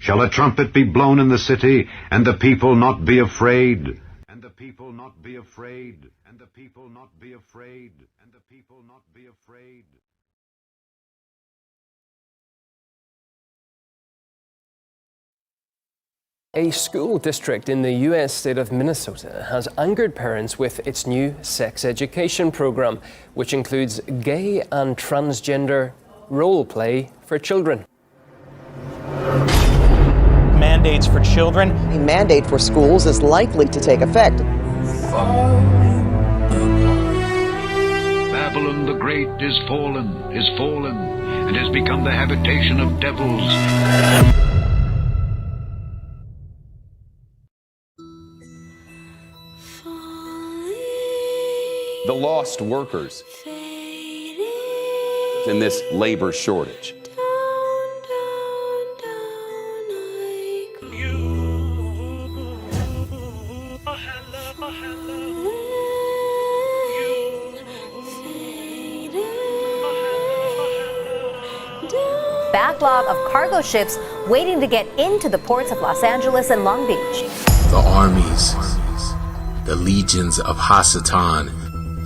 shall a trumpet be blown in the city, and the people not be afraid. And the people not be afraid. And the people not be afraid. And the people not be afraid. A school district in the U.S. state of Minnesota has angered parents with its new sex education program, which includes gay and transgender role play for children. Mandates for children. A mandate for schools is likely to take effect. Babylon the Great is fallen, and has become the habitation of devils. The lost workers in this labor shortage. Backlog of cargo ships waiting to get into the ports of Los Angeles and Long Beach. The armies, the legions of Hasatan,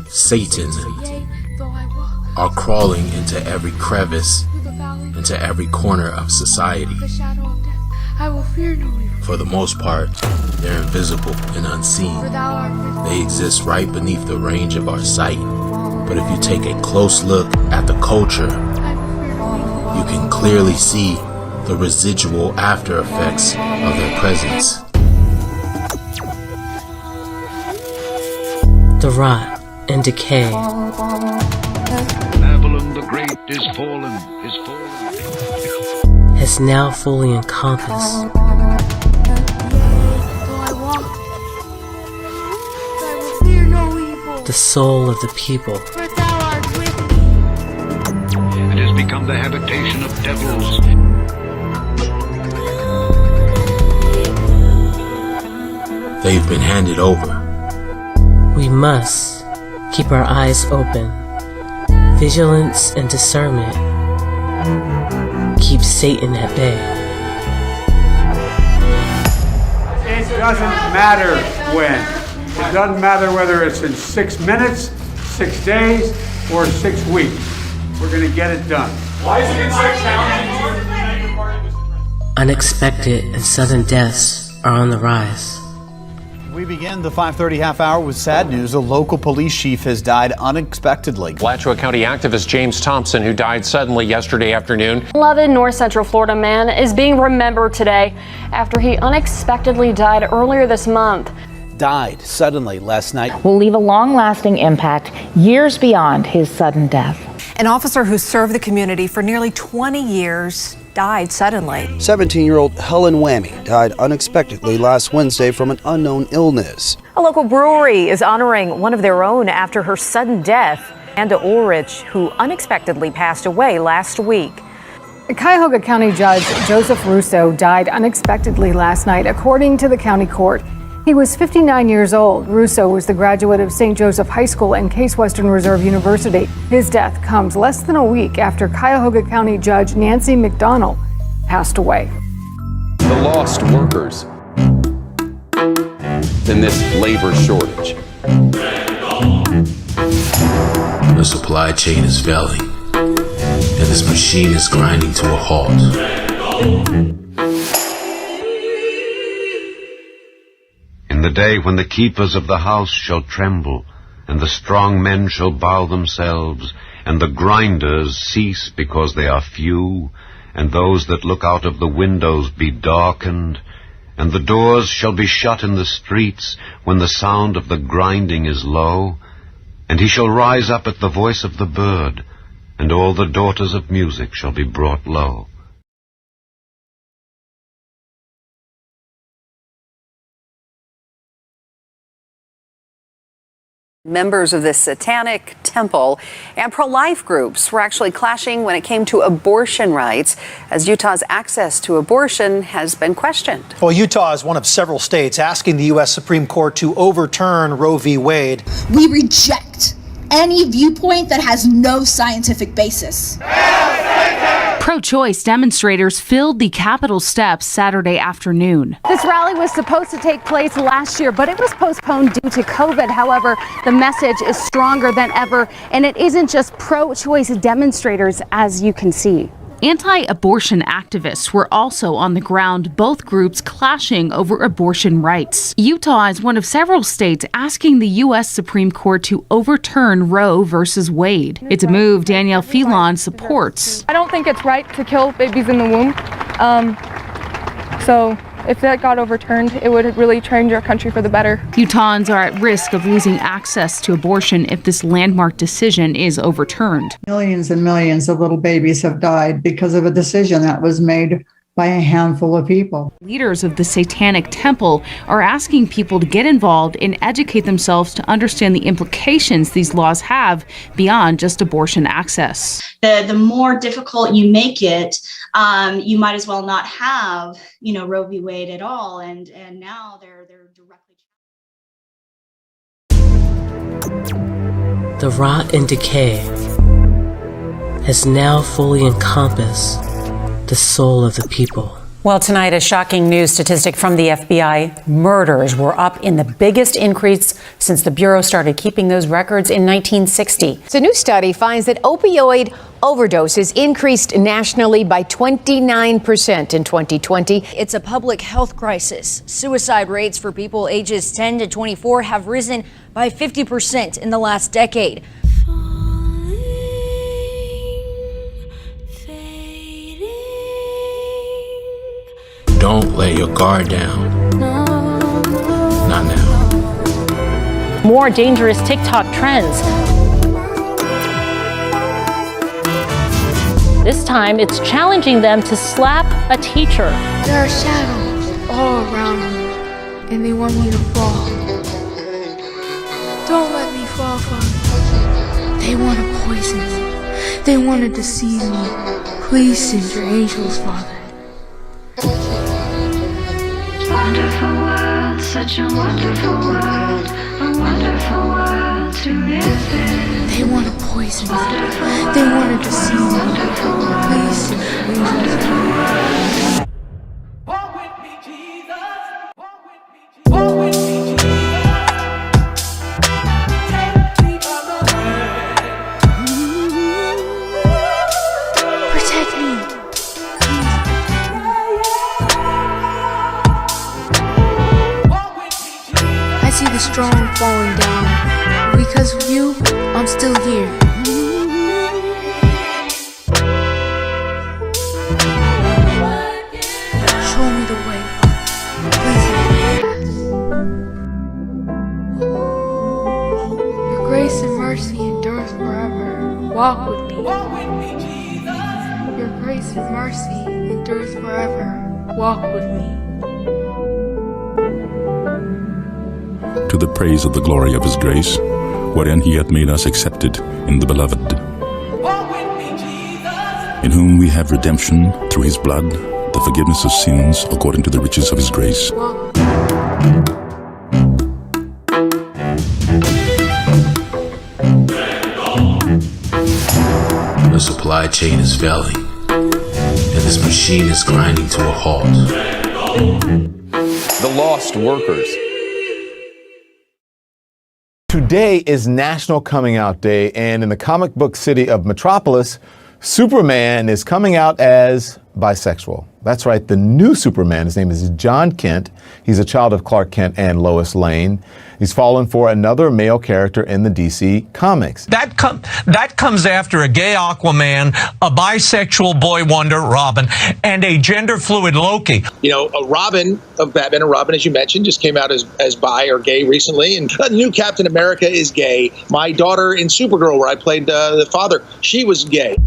Satan, are crawling into every crevice, into every corner of society. For the most part, they're invisible and unseen. They exist right beneath the range of our sight. But if you take a close look at the culture, you can clearly see the residual after effects of their presence. The rot and decay. Babylon the Great is fallen, has now fully encompassed the soul of the people. and has become the habitation of devils. They've been handed over. We must keep our eyes open. Vigilance and discernment keep Satan at bay. It doesn't matter when. It doesn't matter whether it's in 6 minutes, 6 days, or 6 weeks. We're going to get it done. Why is it so challenging? Unexpected and sudden deaths are on the rise. We begin the 5:30 half hour with sad news. A local police chief has died unexpectedly. Alachua County activist James Thompson, who died suddenly yesterday afternoon. 11 North Central Florida man is being remembered today after he unexpectedly died earlier this month. Died suddenly last night. Will leave a long-lasting impact years beyond his sudden death. An officer who served the community for nearly 20 years died suddenly. 17-year-old Helen Whammy died unexpectedly last Wednesday from an unknown illness. A local brewery is honoring one of their own after her sudden death. Amanda Ulrich, who unexpectedly passed away last week. Cuyahoga County Judge Joseph Russo died unexpectedly last night, according to the county court. He was 59 years old. Russo was the graduate of St. Joseph High School and Case Western Reserve University. His death comes less than a week after Cuyahoga County Judge Nancy McDonald passed away. The lost workers in this labor shortage. The supply chain is failing, and this machine is grinding to a halt. In the day when the keepers of the house shall tremble, and the strong men shall bow themselves, and the grinders cease because they are few, and those that look out of the windows be darkened, and the doors shall be shut in the streets when the sound of the grinding is low, and he shall rise up at the voice of the bird, and all the daughters of music shall be brought low. Members of this satanic temple and pro-life groups were actually clashing when it came to abortion rights, as Utah's access to abortion has been questioned. Well, Utah is one of several states asking the U.S. Supreme Court to overturn Roe v. Wade. We reject any viewpoint that has no scientific basis. Pro-choice demonstrators filled the Capitol steps Saturday afternoon. This rally was supposed to take place last year, but it was postponed due to COVID. However, the message is stronger than ever, and it isn't just pro-choice demonstrators, as you can see. Anti-abortion activists were also on the ground, both groups clashing over abortion rights. Utah is one of several states asking the U.S. Supreme Court to overturn Roe versus Wade. It's a move Danielle Phelan supports. I don't think it's right to kill babies in the womb. So if that got overturned, it would really change our country for the better. Utahns are at risk of losing access to abortion if this landmark decision is overturned. Millions and millions of little babies have died because of a decision that was made by a handful of people. Leaders of the Satanic Temple are asking people to get involved and educate themselves to understand the implications these laws have beyond just abortion access. The more difficult you make it, you might as well not have, Roe v. Wade at all. And now they're directly. The rot and decay has now fully encompassed the soul of the people. Well, tonight, a shocking new statistic from the FBI. Murders were up in the biggest increase since the Bureau started keeping those records in 1960. A new study finds that opioid overdoses increased nationally by 29% in 2020. It's a public health crisis. Suicide rates for people ages 10 to 24 have risen by 50% in the last decade. Don't let your guard down. Not now. More dangerous TikTok trends. This time, it's challenging them to slap a teacher. There are shadows all around me, and they want me to fall. Don't let me fall, Father. They want to poison me. They want to deceive me. Please send your angels, Father. Wonderful world, such a wonderful world, a wonderful world to live in. They want to poison me. They want to deceive me. Please send your angels. Walk with me, Jesus. Walk with me, Jesus. Walk with me, Jesus. Take me by the hand. Protect me. I see the strong falling down. Because of you, I'm still here. Show me the way. Please let me pass. Your grace and mercy endures forever. Walk with me. Your grace and mercy endures forever. Walk with me. To the praise of the glory of his grace, wherein he hath made us accepted in the beloved, in whom we have redemption through his blood, the forgiveness of sins according to the riches of his grace. The supply chain is failing, and this machine is grinding to a halt. The lost workers. Today is National Coming Out Day, and in the comic book city of Metropolis, Superman is coming out as bisexual. That's right, the new Superman. His name is John Kent. He's a child of Clark Kent and Lois Lane. He's fallen for another male character in the DC comics. That comes after a gay Aquaman, a bisexual boy wonder, Robin, and a gender-fluid Loki. You know, a Robin of Batman and Robin, as you mentioned, just came out as bi or gay recently. And a new Captain America is gay. My daughter in Supergirl, where I played the father, she was gay.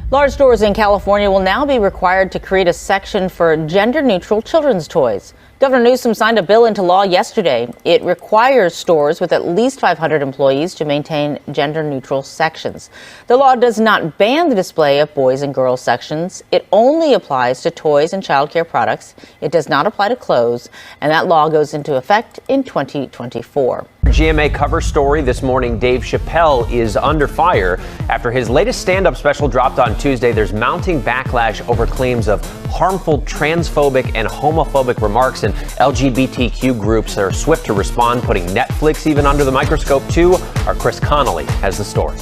Large stores in California will now be required to create a section for gender-neutral children's toys. Governor Newsom signed a bill into law yesterday. It requires stores with at least 500 employees to maintain gender-neutral sections. The law does not ban the display of boys and girls sections. It only applies to toys and child care products. It does not apply to clothes, and that law goes into effect in 2024. GMA cover story this morning. Dave Chappelle is under fire after his latest stand-up special dropped on Tuesday. There's mounting backlash over claims of harmful transphobic and homophobic remarks, and LGBTQ groups are swift to respond, putting Netflix even under the microscope too. Our Chris Connolly has the story.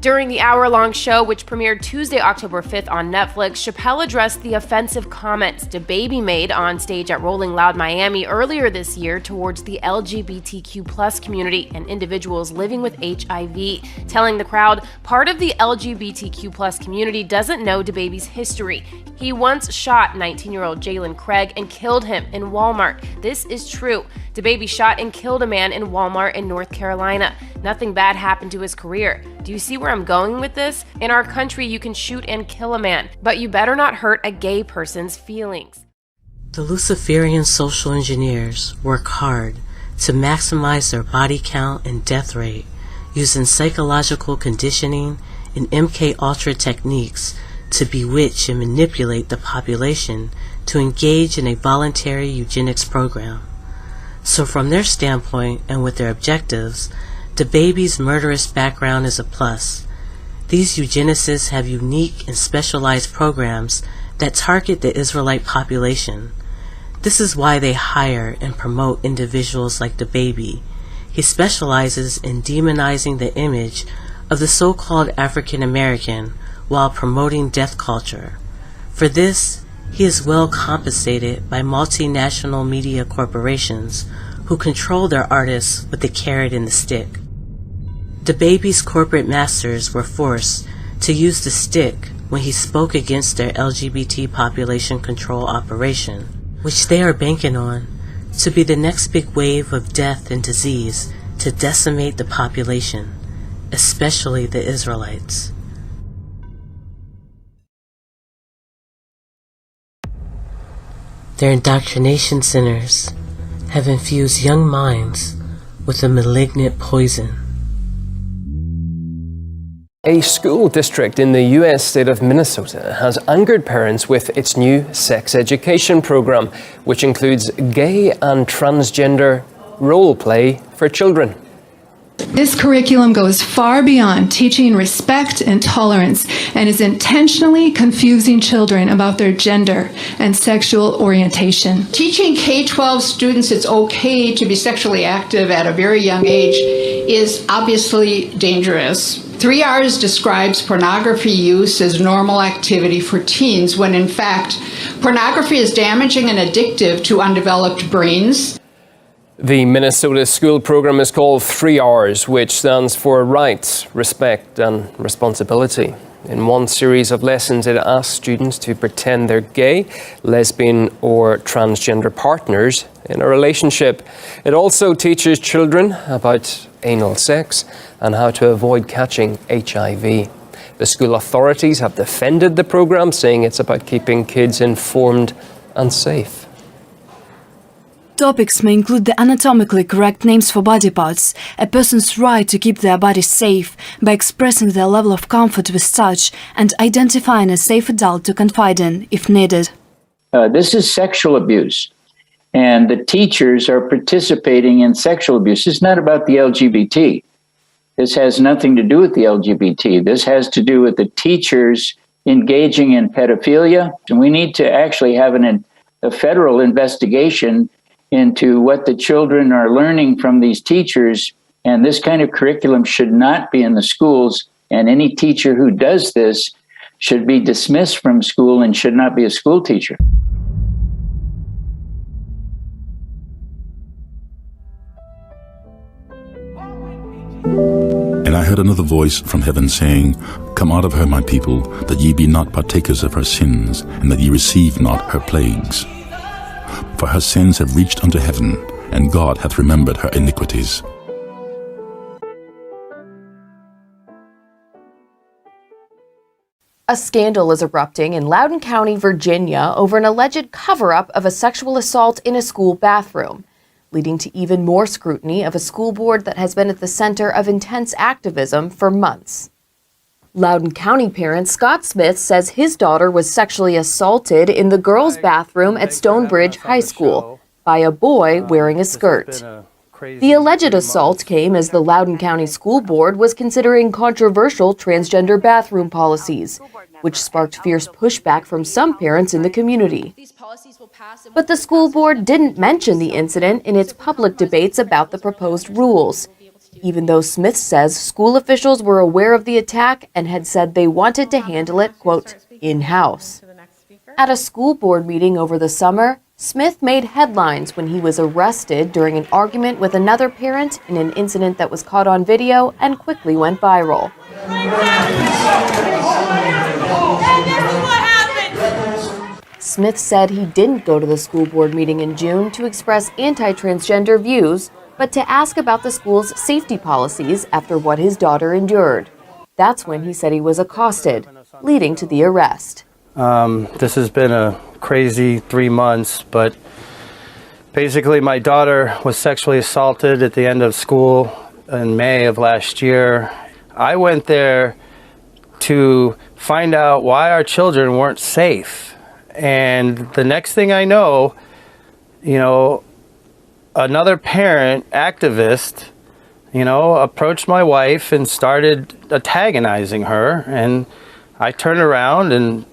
During the hour-long show, which premiered Tuesday, October 5th on Netflix, Chappelle addressed the offensive comments DaBaby made on stage at Rolling Loud Miami earlier this year towards the LGBTQ+ community and individuals living with HIV, telling the crowd part of the LGBTQ+ community doesn't know DaBaby's history. He once shot 19-year-old Jalen Craig and killed him in Walmart. This is true. DaBaby shot and killed a man in Walmart in North Carolina. Nothing bad happened to his career. Do you see where I'm going with this? In our country, you can shoot and kill a man, but you better not hurt a gay person's feelings. The Luciferian social engineers work hard to maximize their body count and death rate using psychological conditioning and MK Ultra techniques to bewitch and manipulate the population to engage in a voluntary eugenics program. So from their standpoint and with their objectives, DaBaby's murderous background is a plus. These eugenicists have unique and specialized programs that target the Israelite population. This is why they hire and promote individuals like DaBaby. He specializes in demonizing the image of the so-called African American while promoting death culture. For this, he is well compensated by multinational media corporations who control their artists with the carrot and the stick. DaBaby's corporate masters were forced to use the stick when he spoke against their LGBT population control operation, which they are banking on to be the next big wave of death and disease to decimate the population, especially the Israelites. Their indoctrination centers have infused young minds with a malignant poison. A school district in the U.S. state of Minnesota has angered parents with its new sex education program, which includes gay and transgender role play for children. This curriculum goes far beyond teaching respect and tolerance and is intentionally confusing children about their gender and sexual orientation. Teaching K-12 students it's okay to be sexually active at a very young age is obviously dangerous. 3 R's describes pornography use as normal activity for teens when in fact pornography is damaging and addictive to undeveloped brains. The Minnesota school program is called 3 R's, which stands for rights, respect, and responsibility. In one series of lessons, it asks students to pretend they're gay, lesbian, or transgender partners in a relationship. It also teaches children about anal sex and how to avoid catching HIV. The school authorities have defended the program, saying it's about keeping kids informed and safe. Topics may include the anatomically correct names for body parts, a person's right to keep their body safe by expressing their level of comfort with touch, and identifying a safe adult to confide in if needed. This is sexual abuse, and the teachers are participating in sexual abuse. It's not about the LGBT. This has nothing to do with the LGBT. This has to do with the teachers engaging in pedophilia, and we need to actually have a federal investigation into what the children are learning from these teachers, and this kind of curriculum should not be in the schools, and any teacher who does this should be dismissed from school and should not be a school teacher. And I heard another voice from heaven saying, Come out of her, my people, that ye be not partakers of her sins, and that ye receive not her plagues. For her sins have reached unto heaven, and God hath remembered her iniquities. A scandal is erupting in Loudoun County, Virginia, over an alleged cover-up of a sexual assault in a school bathroom, leading to even more scrutiny of a school board that has been at the center of intense activism for months. Loudoun County parent Scott Smith says his daughter was sexually assaulted in the girls' bathroom at Stonebridge High School by a boy wearing a skirt. The alleged assault came as the Loudoun County School Board was considering controversial transgender bathroom policies, which sparked fierce pushback from some parents in the community. But the school board didn't mention the incident in its public debates about the proposed rules, even though Smith says school officials were aware of the attack and had said they wanted to handle it, quote, in-house. At a school board meeting over the summer, Smith made headlines when he was arrested during an argument with another parent in an incident that was caught on video and quickly went viral. Smith said he didn't go to the school board meeting in June to express anti-transgender views, but to ask about the school's safety policies after what his daughter endured. That's when he said he was accosted, leading to the arrest. This has been a crazy 3 months, but basically my daughter was sexually assaulted at the end of school in May of last year. I went there to find out why our children weren't safe. And the next thing I know, another parent, activist, approached my wife and started antagonizing her. And I turned around and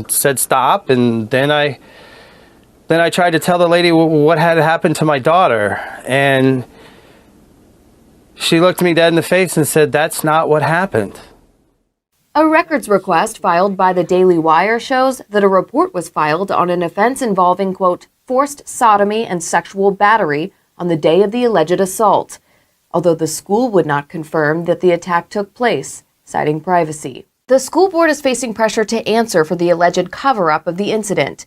said stop, and then I tried to tell the lady what had happened to my daughter, and she looked me dead in the face and said, "That's not what happened." A records request filed by the Daily Wire shows that a report was filed on an offense involving, quote, forced sodomy and sexual battery on the day of the alleged assault, although the school would not confirm that the attack took place, citing privacy. The school board is facing pressure to answer for the alleged cover-up of the incident.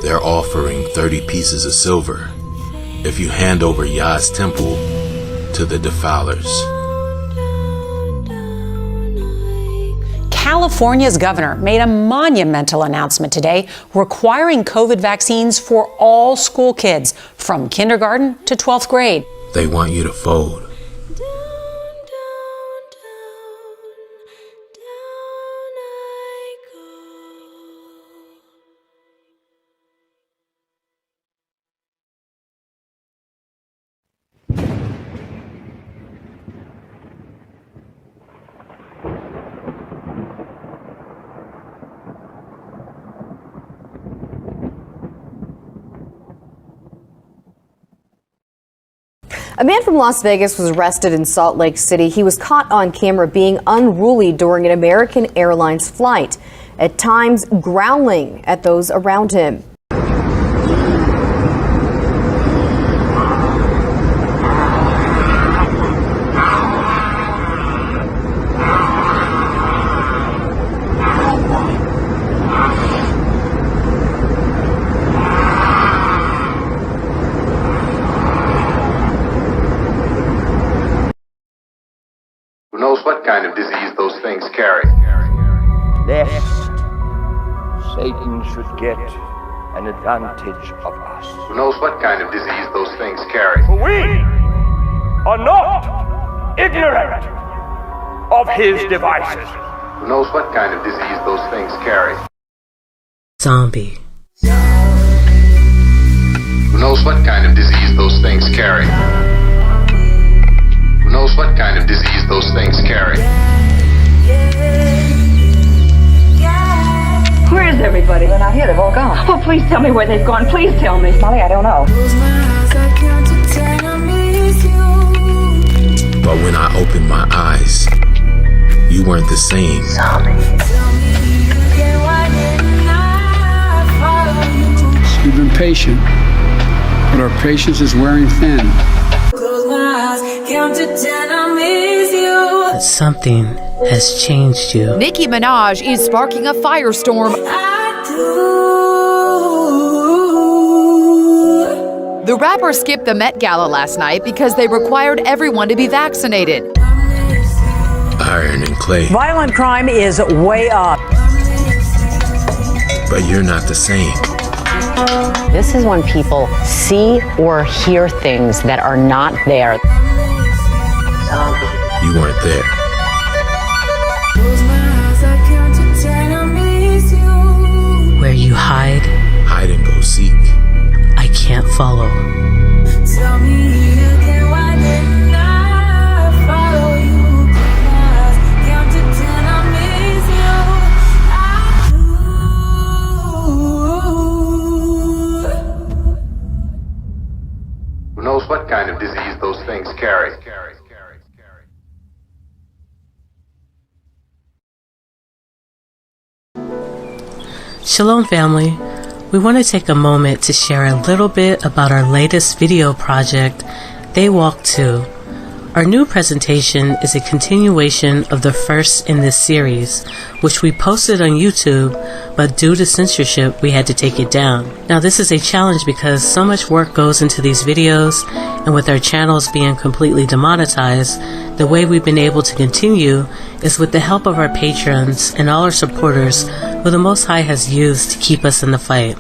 They're offering 30 pieces of silver if you hand over Yah's temple to the defilers. California's governor made a monumental announcement today requiring COVID vaccines for all school kids from kindergarten to 12th grade. They want you to fold. A man from Las Vegas was arrested in Salt Lake City. He was caught on camera being unruly during an American Airlines flight, at times growling at those around him. Who knows what kind of disease those things carry? Lest Satan should get an advantage of us. Who knows what kind of disease those things carry? For we are not ignorant of his devices. Who knows what kind of disease those things carry? Zombie. Who knows what kind of disease those things carry? Who knows what kind of disease those things carry? Where is everybody? They're not here. They've all gone. Oh, please tell me where they've gone. Please tell me. Molly, I don't know. But when I opened my eyes, you weren't the same. You've been patient, but our patience is wearing thin. But something has changed you. Nicki Minaj is sparking a firestorm. The rapper skipped the Met Gala last night because they required everyone to be vaccinated. Iron and clay. Violent crime is way up. But you're not the same. This is when people see or hear things that are not there. You weren't there. you hide, hide and go seek. I can't follow. Tell me again, why didn't I follow you? 'Cause count to 10, I miss you. Who knows what kind of disease those things carry? Shalom family, we want to take a moment to share a little bit about our latest video project, They Walk Too. Our new presentation is a continuation of the first in this series, which we posted on YouTube, but due to censorship we had to take it down. Now this is a challenge because so much work goes into these videos, and with our channels being completely demonetized, the way we've been able to continue is with the help of our patrons and all our supporters who the Most High has used to keep us in the fight.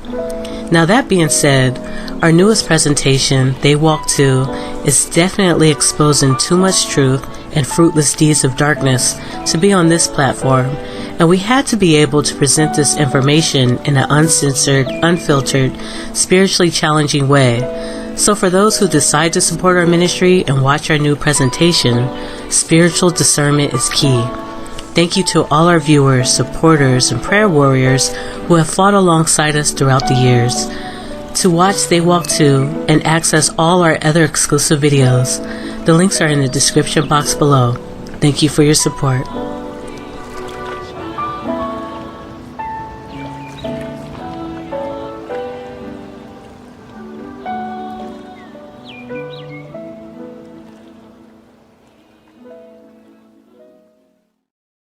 Now that being said, our newest presentation, They Walk Too, is definitely exposing too much truth and fruitless deeds of darkness to be on this platform, and we had to be able to present this information in an uncensored, unfiltered, spiritually challenging way. So for those who decide to support our ministry and watch our new presentation, spiritual discernment is key. Thank you to all our viewers, supporters, and prayer warriors who have fought alongside us throughout the years. To watch They Walk Too and access all our other exclusive videos, the links are in the description box below. Thank you for your support.